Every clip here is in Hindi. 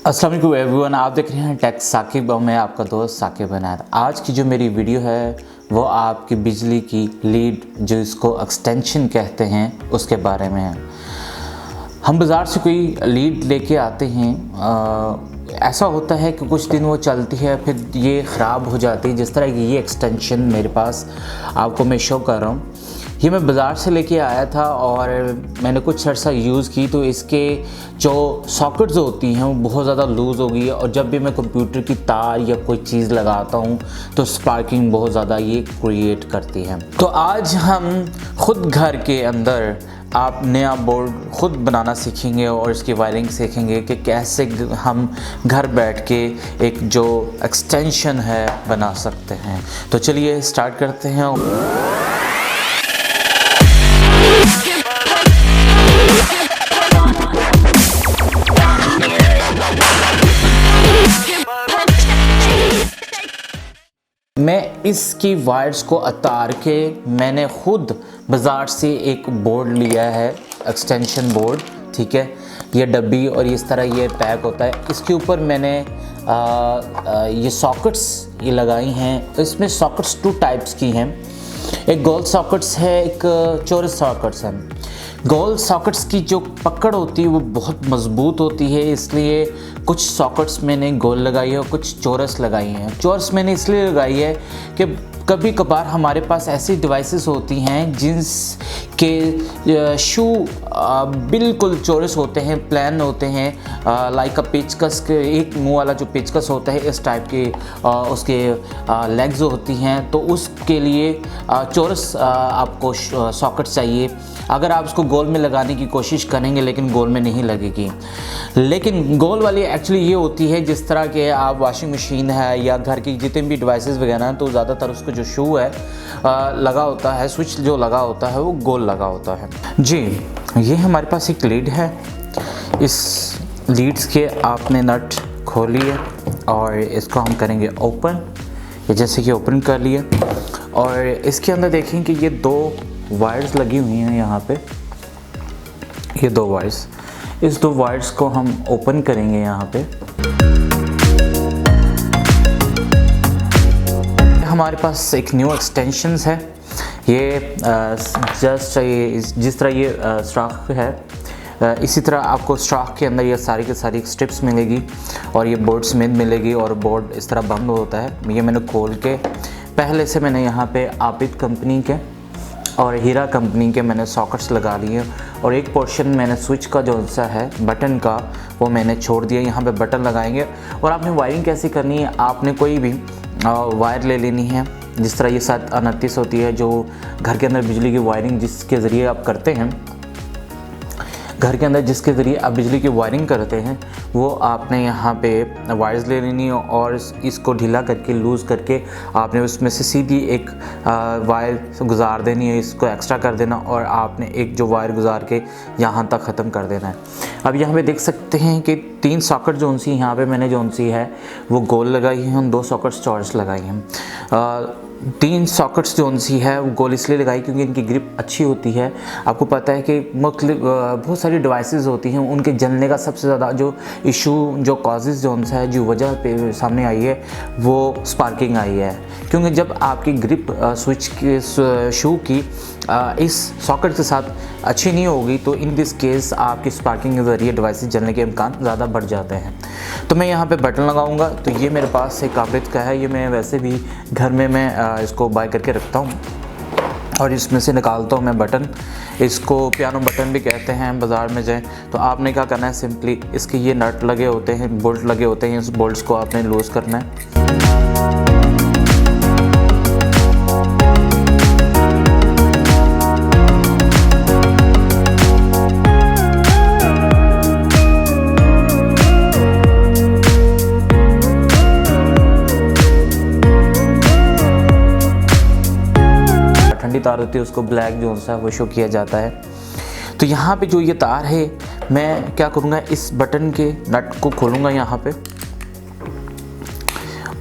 अस्सलाम वालेकुम एवरीवन, आप देख रहे हैं टेक साकिब और मैं आपका दोस्त साकिब अनार। आज की जो मेरी वीडियो है वो आपकी बिजली की लीड, जो इसको एक्सटेंशन कहते हैं, उसके बारे में है। हम बाज़ार से कोई लीड लेके आते हैं, ऐसा होता है कि कुछ दिन वो चलती है फिर ये ख़राब हो जाती है। जिस तरह की ये एक्सटेंशन मेरे पास आपको मैं शो कर रहा हूँ, ये मैं बाज़ार से लेके आया था और मैंने कुछ अर्सा यूज़ की तो इसके जो सॉकेट्स होती हैं वो बहुत ज़्यादा लूज़ हो गई है और जब भी मैं कंप्यूटर की तार या कोई चीज़ लगाता हूँ तो स्पार्किंग बहुत ज़्यादा ये क्रिएट करती है। तो आज हम खुद घर के अंदर आप नया बोर्ड खुद बनाना सीखेंगे और इसकी वायरिंग सीखेंगे कि कैसे हम घर बैठ के एक जो एक्सटेंशन है बना सकते हैं। तो चलिए स्टार्ट करते हैं। मैं इसकी वायर्स को उतार के मैंने खुद बाज़ार से एक बोर्ड लिया है, एक्सटेंशन बोर्ड, ठीक है। ये डब्बी और इस तरह ये पैक होता है। इसके ऊपर मैंने ये सॉकेट्स ये लगाई हैं। इसमें सॉकेट्स 2 टाइप्स की हैं, एक गोल सॉकेट्स है, एक चौरस सॉकेट्स है। गोल सॉकेट्स की जो पकड़ होती है वो बहुत मज़बूत होती है, इसलिए कुछ सॉकेट्स मैंने गोल लगाई है और कुछ चौरस लगाई हैं। चौरस मैंने इसलिए लगाई है कि कभी कभार हमारे पास ऐसी डिवाइसेस होती हैं जिनके शू बिल्कुल चौरस होते हैं, प्लान होते हैं, लाइक अ पेचकस के एक मुंह वाला जो पेचकस होता है इस टाइप के उसके लेग्स होती हैं। तो उसके लिए चौरस आपको सॉकेट चाहिए। अगर आप उसको गोल में लगाने की कोशिश करेंगे लेकिन गोल में नहीं लगेगी। लेकिन गोल वाली एक्चुअली ये होती है जिस तरह के आप वॉशिंग मशीन है या घर की जितने भी डिवाइसेस वगैरह हैं तो ज़्यादातर उसको जो शू है लगा होता है, स्विच जो लगा होता है वो गोल लगा होता है। जी, ये हमारे पास एक लीड है। इस लीड्स के आपने नट खोलिए और इसको हम करेंगे ओपन। ये जैसे कि ओपन कर लिए और इसके अंदर देखें कि ये 2 वायर्स लगी हुई हैं यहाँ पे, ये 2 वायर्स। इस 2 वायर्स को हम ओपन करेंगे यहाँ पे। हमारे पास एक न्यू एक्सटेंशंस है। ये जस्ट ये जिस तरह ये स्ट्राक है, इसी तरह आपको स्ट्राक के अंदर ये सारी की सारी स्ट्रिप्स मिलेगी और ये बोर्ड समेत मिलेगी और बोर्ड इस तरह बंद होता है। ये मैंने खोल के पहले से मैंने यहाँ पे आबिद कंपनी के और हीरा कंपनी के मैंने सॉकेट्स लगा लिए और एक पोर्शन मैंने स्विच का जो सा है बटन का वो मैंने छोड़ दिया। यहाँ पे बटन लगाएंगे और आपने वायरिंग कैसे करनी है, आपने कोई भी वायर ले लेनी है। जिस तरह ये 729 होती है जो घर के अंदर बिजली की वायरिंग जिसके ज़रिए आप करते हैं, घर के अंदर जिसके ज़रिए आप बिजली की वायरिंग करते हैं, वो आपने यहाँ पे वायर्स ले लेनी है और इसको ढीला करके लूज़ करके आपने उसमें से सीधी एक वायर गुजार देनी है, इसको एक्स्ट्रा कर देना और आपने एक जो वायर गुजार के यहाँ तक ख़त्म कर देना है। अब यहाँ पे देख सकते हैं कि 3 सॉकेट जो सी यहाँ पे मैंने जो सी है वो गोल लगाई हैं, 2 सॉकेट्स चौरस लगाई हैं। 3 सॉकेट्स जो सी है वो गोल इसलिए लगाई क्योंकि इनकी ग्रिप अच्छी होती है। आपको पता है कि बहुत सारी डिवाइसेस होती हैं, उनके जलने का सबसे ज़्यादा जो इशू जो कॉजेज़ जो है जो वजह पे सामने आई है वो स्पार्किंग आई है। क्योंकि जब आपकी ग्रिप स्विच के शू की इस सॉकेट के साथ अच्छी नहीं होगी तो इन दिस केस आपकी स्पार्किंग के ज़रिए डिवाइसेस जलने के इम्कान ज़्यादा बढ़ जाते हैं। तो मैं यहाँ पे बटन लगाऊंगा। तो ये मेरे पास एक आबिद का है, ये मैं वैसे भी घर में मैं इसको बाय करके रखता हूँ और इसमें से निकालता हूँ मैं बटन। इसको पियानो बटन भी कहते हैं, बाज़ार में जाएँ तो आपने क्या करना है, सिंपली इसके ये नट लगे होते हैं, बोल्ट लगे होते हैं, इस बोल्ट्स को आपने लूज़ करना है। ठंडी तार होती है उसको ब्लैक जो सा वो शो किया जाता है। तो यहाँ पे जो ये तार है मैं क्या करूँगा, इस बटन के नट को खोलूँगा यहाँ पे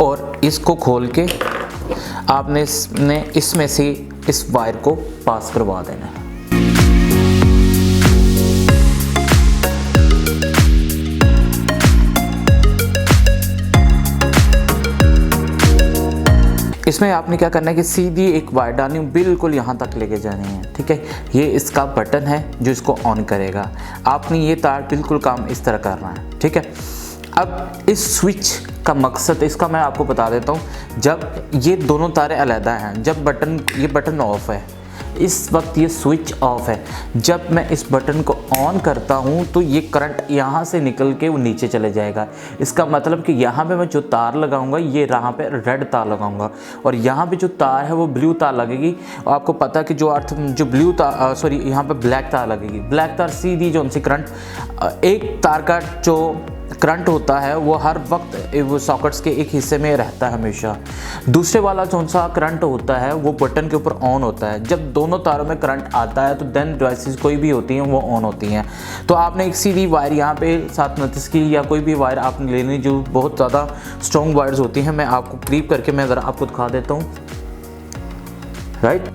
और इसको खोल के आपने इसमें से इस वायर को पास करवा देना है। इसमें आपने क्या करना है कि सीधी एक वायर डालनी है, बिल्कुल यहाँ तक लेके जानी है, ठीक है। ये इसका बटन है जो इसको ऑन करेगा। आपने ये तार बिल्कुल काम इस तरह करना है, ठीक है। अब इस स्विच का मकसद इसका मैं आपको बता देता हूँ। जब ये दोनों तारें अलहदा हैं, जब ये बटन ऑफ है, इस वक्त ये स्विच ऑफ है। जब मैं इस बटन को ऑन करता हूँ तो ये करंट यहाँ से निकल के वो नीचे चले जाएगा। इसका मतलब कि यहाँ पे मैं जो तार लगाऊंगा ये यहाँ पे रेड तार लगाऊंगा और यहाँ पे जो तार है वो ब्लू तार लगेगी। और आपको पता है कि जो ब्लू तार यहाँ पे ब्लैक तार लगेगी। ब्लैक तार सीधी जो उनसे करंट, एक तार का जो करंट होता है वो हर वक्त वो सॉकेट्स के एक हिस्से में रहता है हमेशा। दूसरे वाला जो सा करंट होता है वो बटन के ऊपर ऑन होता है। जब दोनों तारों में करंट आता है तो देन डिवाइसेस कोई भी होती हैं वो ऑन होती हैं। तो आपने एक सीधी वायर यहाँ पे 729 की या कोई भी वायर आपने लेनी जो बहुत ज़्यादा स्ट्रॉन्ग वायर्स होती हैं। मैं आपको करीब करके मैं ज़रा आपको दिखा देता हूँ, राइट।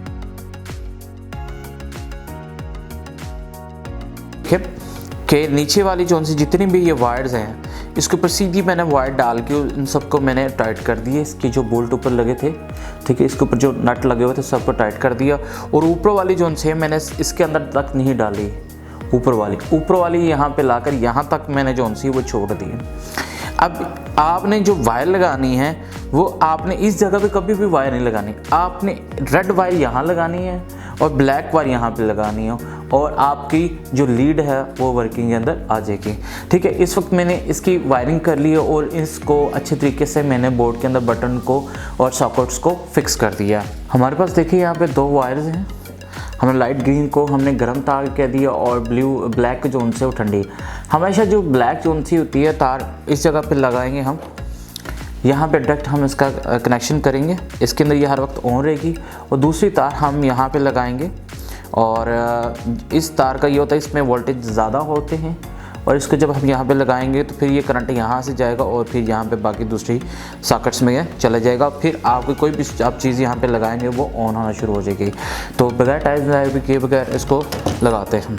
ठीक है कि नीचे वाली जो सी जितनी भी ये वायर्स हैं इसके ऊपर सीधी मैंने वायर डाल के इन सबको मैंने टाइट कर दिए। इसके जो बोल्ट ऊपर लगे थे, ठीक है, इसके ऊपर जो नट लगे हुए थे सबको टाइट कर दिया। और ऊपर वाली जो से मैंने इसके अंदर तक नहीं डाली, ऊपर वाली यहाँ पे लाकर यहाँ तक मैंने जो सी वो छोड़ दी। अब आपने जो वायर लगानी है वो आपने इस जगह पे कभी भी वायर नहीं लगानी। आपने रेड वायर यहाँ लगानी है और ब्लैक वायर यहाँ पे लगानी है और आपकी जो लीड है वो वर्किंग के अंदर आ जाएगी, ठीक है। इस वक्त मैंने इसकी वायरिंग कर ली है और इसको अच्छे तरीके से मैंने बोर्ड के अंदर बटन को और सॉकेट्स को फिक्स कर दिया। हमारे पास देखिए यहाँ पे 2 वायर्स हैं। हमने लाइट ग्रीन को हमने गर्म तार कह दिया और ब्लैक जो उनसे वो ठंडी। हमेशा जो ब्लैक जो उनसी होती है तार इस जगह पे लगाएंगे हम, यहाँ पे डायरेक्ट हम इसका कनेक्शन करेंगे। इसके अंदर ये हर वक्त ऑन रहेगी और दूसरी तार हम यहाँ पे लगाएंगे। और इस तार का ये होता है इसमें वोल्टेज ज़्यादा होते हैं और इसको जब हम यहाँ पे लगाएंगे तो फिर ये करंट यहाँ से जाएगा और फिर यहाँ पे बाकी दूसरी सॉकेट्स में चला जाएगा। फिर आपको कोई भी आप चीज़ यहाँ पे लगाएंगे वो ऑन होना शुरू हो जाएगी। तो बगैर टाइम के बगैर इसको लगाते हैं हम।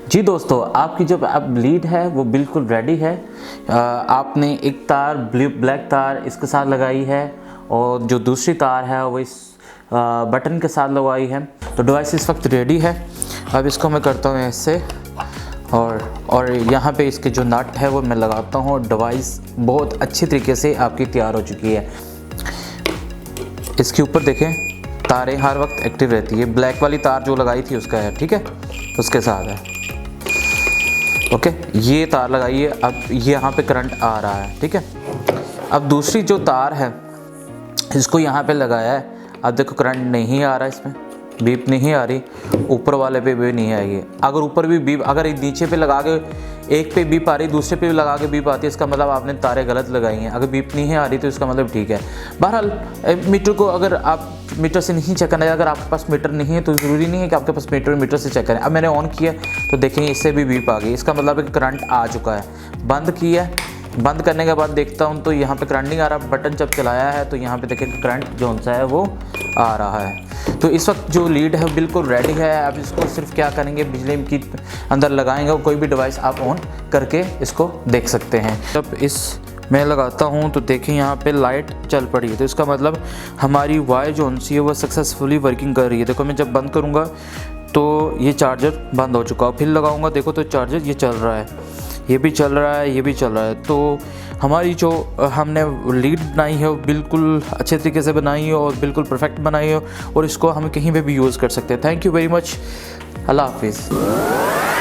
जी दोस्तों, आपकी जो अब लीड है वो बिल्कुल रेडी है। आपने एक तार ब्लैक तार इसके साथ लगाई है और जो दूसरी तार है वो इस बटन के साथ लगाई है। तो डिवाइस इस वक्त रेडी है। अब इसको मैं करता हूँ ऐसे और यहाँ पे इसके जो नट है वो मैं लगाता हूँ। डिवाइस बहुत अच्छी तरीके से आपकी तैयार हो चुकी है। इसके ऊपर देखें तारें हर वक्त एक्टिव रहती है। ब्लैक वाली तार जो लगाई थी उसका है, ठीक है, उसके साथ है। ओके, ये तार लगाइए। अब ये यहाँ पे करंट आ रहा है, ठीक है। अब दूसरी जो तार है इसको यहाँ पे लगाया है। अब देखो करंट नहीं आ रहा, इसमें बीप नहीं आ रही, ऊपर वाले पे भी नहीं आएगी। अगर ऊपर भी बीप, अगर नीचे पे लगा के एक पे बीप आ रही दूसरे पे भी लगा के बीप आती है, इसका मतलब आपने तारें गलत लगाई हैं। अगर बीप नहीं आ रही तो इसका मतलब ठीक है। बहरहाल मीटर को अगर आप मीटर से नहीं चेक करना है, अगर आपके पास मीटर नहीं है तो ज़रूरी नहीं है कि आपके पास मीटर से चेक करें। अब मैंने ऑन किया तो देखेंगे इससे भी बीप आ गई, इसका मतलब है कि करंट आ चुका है। बंद किया, बंद करने के बाद देखता हूँ तो यहाँ पे करंट नहीं आ रहा। बटन जब चलाया है तो यहाँ पे देखें करंट जो सा है वो आ रहा है। तो इस वक्त जो लीड है बिल्कुल रेडी है। अब इसको सिर्फ क्या करेंगे, बिजली की अंदर लगाएंगे और कोई भी डिवाइस आप ऑन करके इसको देख सकते हैं। जब इस मैं लगाता हूँ तो देखें यहाँ पे लाइट चल पड़ी है, तो इसका मतलब हमारी वायर जो सी है वो सक्सेसफुली वर्किंग कर रही है। देखो मैं जब बंद करूँगा तो ये चार्जर बंद हो चुका है, फिर लगाऊंगा देखो तो चार्जर ये चल रहा है, ये भी चल रहा है, ये भी चल रहा है। तो हमारी जो हमने लीड बनाई है वो बिल्कुल अच्छे तरीके से बनाई है और बिल्कुल परफेक्ट बनाई है और इसको हम कहीं पे भी यूज़ कर सकते हैं। Thank you very much. अल्लाह हाफिज़।